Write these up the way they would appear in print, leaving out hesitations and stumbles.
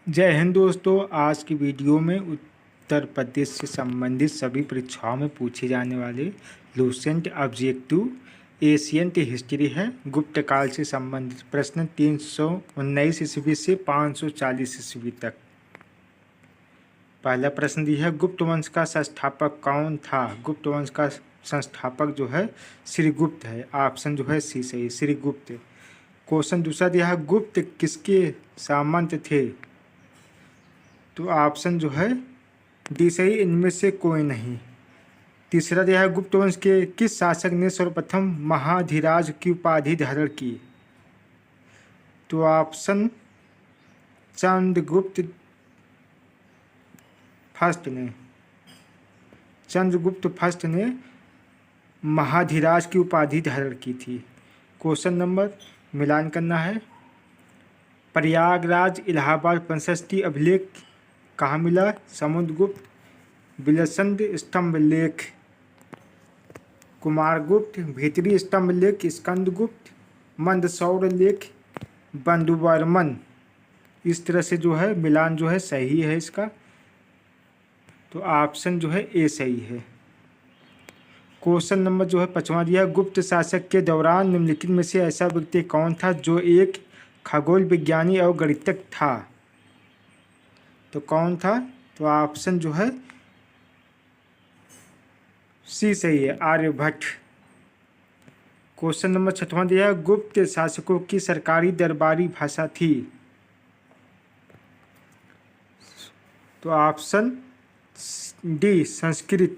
जय हिंद दोस्तों। आज की वीडियो में उत्तर प्रदेश से संबंधित सभी परीक्षाओं में पूछे जाने वाले लूसेंट ऑब्जेक्टिव एशियंट हिस्ट्री है। गुप्त काल से संबंधित प्रश्न 319 ईस्वी से 540 ईस्वी तक। पहला प्रश्न दिया है, गुप्त वंश का संस्थापक कौन था? गुप्त वंश का संस्थापक जो है श्रीगुप्त है। ऑप्शन जो है सी सही, श्रीगुप्त। क्वेश्चन दूसरा दिया है, गुप्त किसके सामंत थे? तो ऑप्शन जो है डी सही, इनमें से कोई नहीं। तीसरा दिया है, गुप्त वंश के किस शासक ने सर्वप्रथम महाधिराज की उपाधि धारण की? तो ऑप्शन चंद्रगुप्त फर्स्ट ने महाधिराज की उपाधि धारण की थी। क्वेश्चन नंबर मिलान करना है। प्रयागराज इलाहाबाद प्रशस्ति अभिलेख कहाँ मिला? समुद्रगुप्त, बिलसंद स्तंभ लेख, कुमारगुप्त भीतरी स्तंभ लेख, स्कंदगुप्त मंदसौर लेख, बंधुवर्मन। इस तरह से जो है मिलान जो है सही है इसका। तो ऑप्शन जो है ए सही है। क्वेश्चन नंबर जो है 5वां दिया, गुप्त शासक के दौरान निम्नलिखित में से ऐसा व्यक्ति कौन था जो एक खगोल विज्ञानी और गणितज्ञ था? तो कौन था? तो ऑप्शन जो है सी सही है, आर्यभट्ट। क्वेश्चन नंबर 6वां दिया है, गुप्त शासकों की सरकारी दरबारी भाषा थी? तो ऑप्शन डी संस्कृत।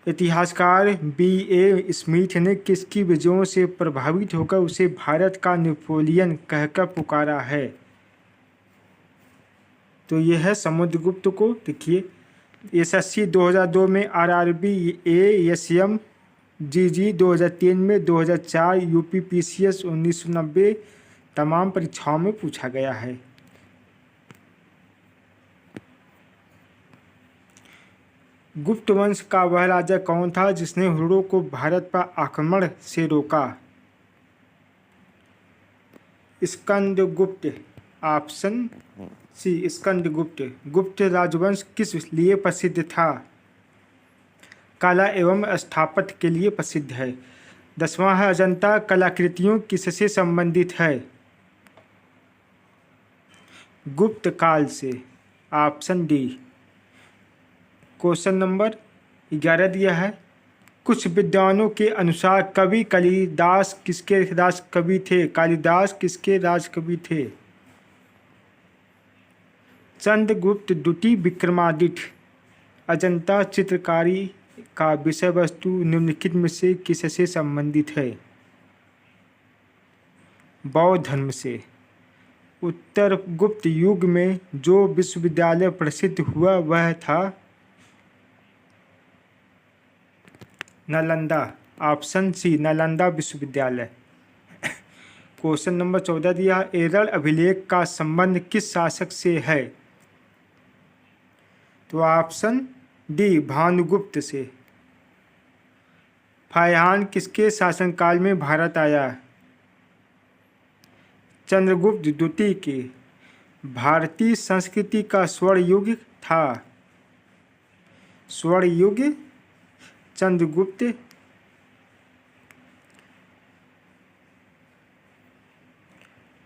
इतिहासकार B.A. स्मिथ ने किसकी विजयों से प्रभावित होकर उसे भारत का नेपोलियन कहकर पुकारा है? तो यह है समुद्रगुप्त को। देखिए, SSC 2002 में, RRB ASM GG 2003 में, 2004 UPPCS 1990 तमाम परीक्षाओं में पूछा गया है। गुप्त वंश का वह राजा कौन था जिसने हुर्रों को भारत पर आक्रमण से रोका? स्कंदगुप्त। Option C Skandagupta. गुप्त राजवंश किस लिए प्रसिद्ध था? कला एवं स्थापत्य के लिए प्रसिद्ध है। 10वां है, अजंता कलाकृतियों किससे संबंधित है? गुप्त काल से। Option D. क्वेश्चन नंबर 11 दिया है, कुछ विद्वानों के अनुसार कवि कालिदास किसके राजकवि थे? कालिदास किसके राजकवि थे? चंद्रगुप्त द्वितीय विक्रमादित्य। अजंता चित्रकारी का विषय वस्तु निम्नलिखित में से किससे संबंधित है? बौद्ध धर्म से। उत्तर गुप्त युग में जो विश्वविद्यालय प्रसिद्ध हुआ वह था नालंदा। ऑप्शन सी नालंदा विश्वविद्यालय। क्वेश्चन नंबर 14 दिया, एरल अभिलेख का संबंध किस शासक से है? तो ऑप्शन डी भानुगुप्त से। फाहियान किसके शासनकाल में भारत आया? चंद्रगुप्त द्वितीय के। भारतीय संस्कृति का स्वर्ण युग था? स्वर्ण युग चंद्रगुप्त।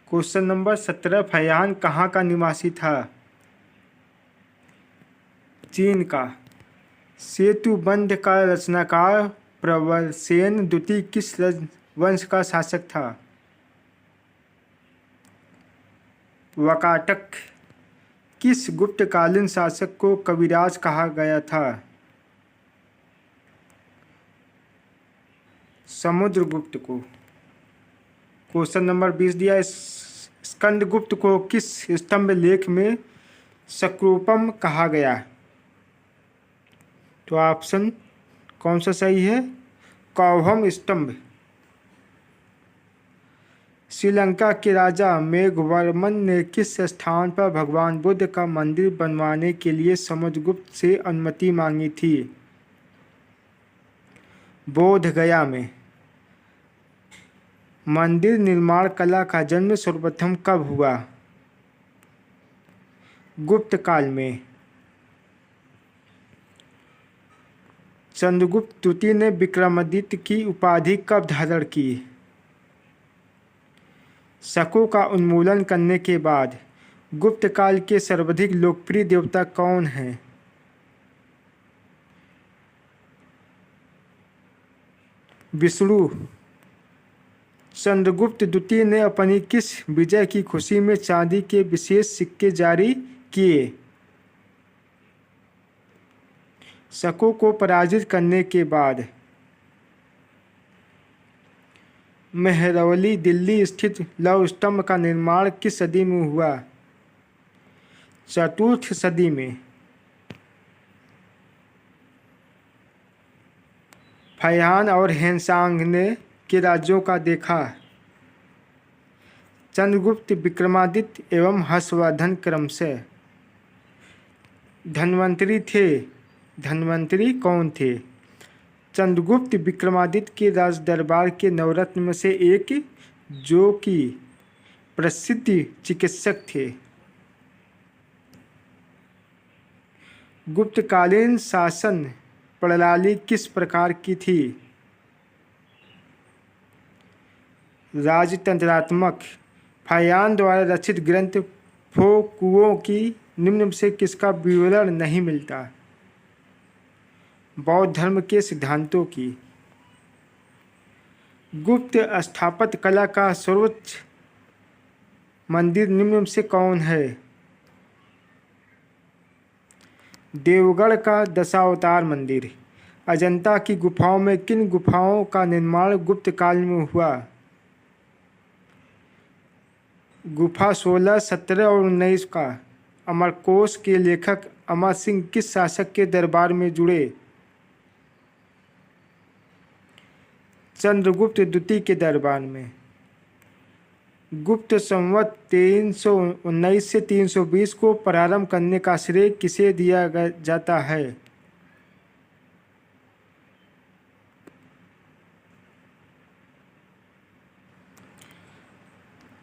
क्वेश्चन नंबर 17, फाहियान कहाँ का निवासी था? चीन का। सेतुबंध का रचनाकार प्रवरसेन द्वितीय किस वंश का शासक था? वाकाटक। किस गुप्तकालीन शासक को कविराज कहा गया था? समुद्रगुप्त को। क्वेश्चन नंबर 20 दिया, स्कंदगुप्त को किस स्तंभ लेख में सक्रूपम कहा गया? तो ऑप्शन कौन सा सही है? कौभम स्तंभ। श्रीलंका के राजा मेघवर्मन ने किस स्थान पर भगवान बुद्ध का मंदिर बनवाने के लिए समुद्रगुप्त से अनुमति मांगी थी? बोध गया में। मंदिर निर्माण कला का जन्म सर्वप्रथम कब हुआ? गुप्त काल में चंद्रगुप्त द्वितीय ने विक्रमादित्य की उपाधि कब धारण की? शकों का उन्मूलन करने के बाद गुप्त काल के सर्वाधिक लोकप्रिय देवता कौन हैं? विष्णु। चंद्रगुप्त द्वितीय ने अपनी किस विजय की खुशी में चांदी के विशेष सिक्के जारी किए? शकों को पराजित करने के बाद मेहरौली दिल्ली स्थित लौह स्तंभ का निर्माण किस सदी में हुआ? चतुर्थ सदी में। फैहान और हेनसांग ने के राज्यों का देखा? चंद्रगुप्त, विक्रमादित्य एवं हर्षवर्धन क्रमशः। धन्वंतरी थे। धन्वंतरी कौन थे? चंद्रगुप्त विक्रमादित्य के राज दरबार के नवरत्न में से एक, जो कि प्रसिद्ध चिकित्सक थे। गुप्तकालीन शासन प्रणाली किस प्रकार की थी? राजतंत्रात्मक। फैयान द्वारा रचित ग्रंथ फोकुओं की निम्न से किसका विवरण नहीं मिलता? बौद्ध धर्म के सिद्धांतों की। गुप्त स्थापत्य कला का सर्वोच्च मंदिर निम्न से कौन है? देवगढ़ का दशावतार मंदिर। अजंता की गुफाओं में किन गुफाओं का निर्माण गुप्त काल में हुआ? गुफा 16, 17 और 19 का। अमरकोश के लेखक अमर सिंह किस शासक के दरबार में जुड़े? चंद्रगुप्त द्वितीय के दरबार में। गुप्त संवत 319 से 320 को प्रारंभ करने का श्रेय किसे दिया जाता है?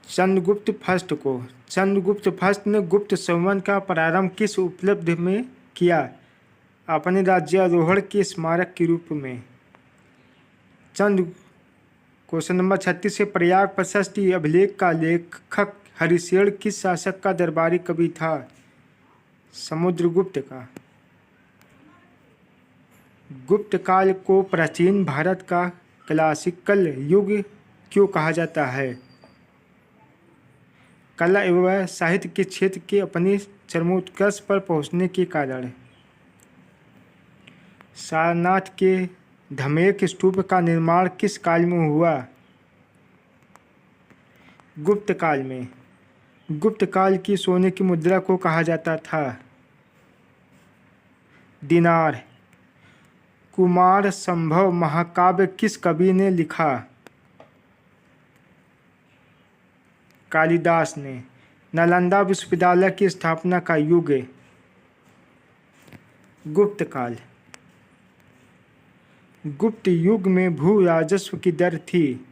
चंद्रगुप्त फर्स्ट को। चंद्रगुप्त फर्स्ट ने गुप्त संवत का प्रारंभ किस उपलब्धि में किया? अपने राज्यारोहण के स्मारक के रूप में। क्वेश्चन नंबर 36 से प्रयाग प्रशस्ति अभिलेख का लेखक हरिशेन किस शासक का दरबारी कवि था? समुद्रगुप्त का। गुप्त काल को प्राचीन भारत का क्लासिकल युग क्यों कहा जाता है? कला एवं साहित्य के क्षेत्र के अपने चरमोत्कर्ष पर पहुंचने के कारण। सारनाथ के धमेक स्तूप का निर्माण किस काल में हुआ? गुप्त काल में। गुप्त काल की सोने की मुद्रा को कहा जाता था? दिनार। कुमार संभव महाकाव्य किस कवि ने लिखा? कालिदास ने। नालंदा विश्वविद्यालय की स्थापना का युग? गुप्त काल। गुप्त युग में भू राजस्व की दर थी?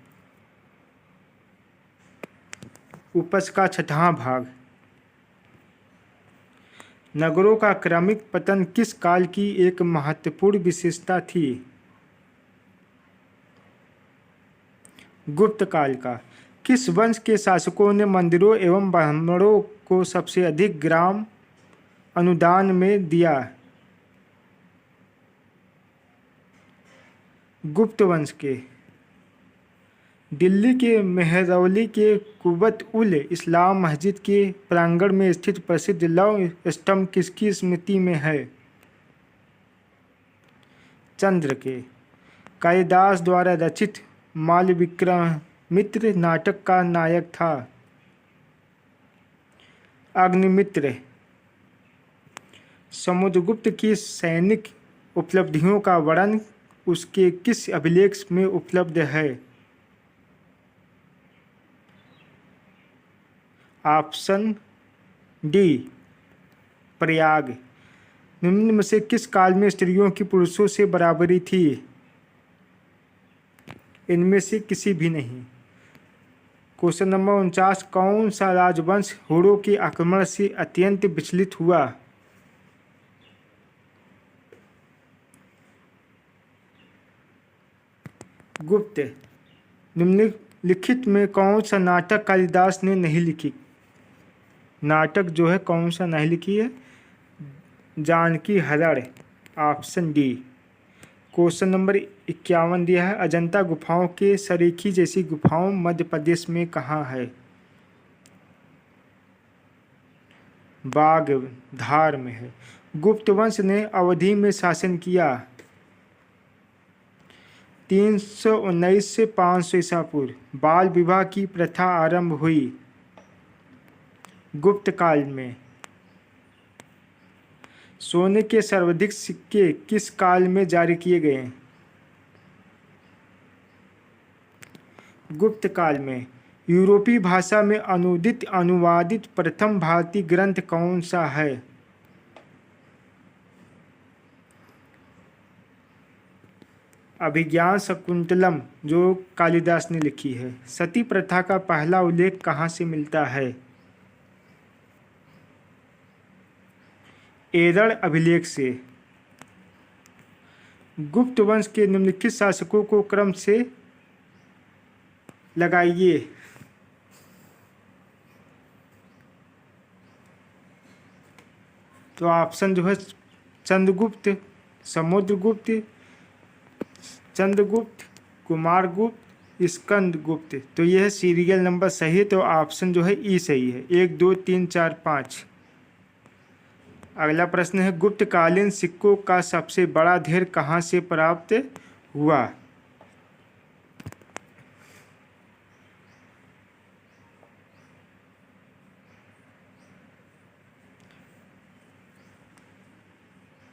उपज का 6वां भाग। नगरों का क्रमिक पतन किस काल की एक महत्वपूर्ण विशेषता थी? गुप्त काल का। किस वंश के शासकों ने मंदिरों एवं ब्राह्मणों को सबसे अधिक ग्राम अनुदान में दिया? गुप्त वंश के। दिल्ली के मेहरौली के कुबत उल इस्लाम मस्जिद के प्रांगण में स्थित प्रसिद्ध लौह स्तंभ किसकी स्मृति में है? चंद्र के। कालिदास द्वारा रचित मालविक्रमित्र नाटक का नायक था? अग्निमित्र। समुद्रगुप्त की सैनिक उपलब्धियों का वर्णन उसके किस अभिलेख में उपलब्ध है? Option D, Prayag. निम्न में से किस काल में स्त्रियों की पुरुषों से बराबरी थी? इनमें से किसी भी नहीं। क्वेश्चन नंबर 49, कौन सा राजवंश हुरों के आक्रमण से अत्यंत विचलित हुआ? गुप्त। निम्नलिखित में कौन सा नाटक कालिदास ने नहीं लिखी? नाटक जो है कौन सा नहीं लिखी है? जानकी हरण, ऑप्शन डी। क्वेश्चन नंबर 51 दिया है, अजंता गुफाओं के सरीखी जैसी गुफाओं मध्य प्रदेश में कहाँ है? बाग धार में है। गुप्त वंश ने अवधि में शासन किया 319 से 500 ईसा पूर्व। बाल विवाह की प्रथा आरंभ हुई गुप्त काल में। सोने के सर्वाधिक सिक्के किस काल में जारी किए गए? गुप्त काल में। यूरोपीय भाषा में अनुवादित प्रथम भारतीय ग्रंथ कौन सा है? अभिज्ञान शकुंतलम, जो कालिदास ने लिखी है। सती प्रथा का पहला उल्लेख कहाँ से मिलता है? एरड़ अभिलेख से। गुप्त वंश के निम्नलिखित शासकों को क्रम से लगाइए। तो ऑप्शन जो है चंद्रगुप्त, समुद्रगुप्त, चंद्रगुप्त, कुमारगुप्त, स्कंदगुप्त। तो यह सीरियल नंबर सही है, तो ऑप्शन जो है ई सही है। 1 2 3 4 5। अगला प्रश्न है, गुप्तकालीन सिक्कों का सबसे बड़ा ढेर कहाँ से प्राप्त हुआ?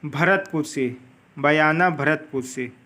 भरतपुर से, बयाना भरतपुर से।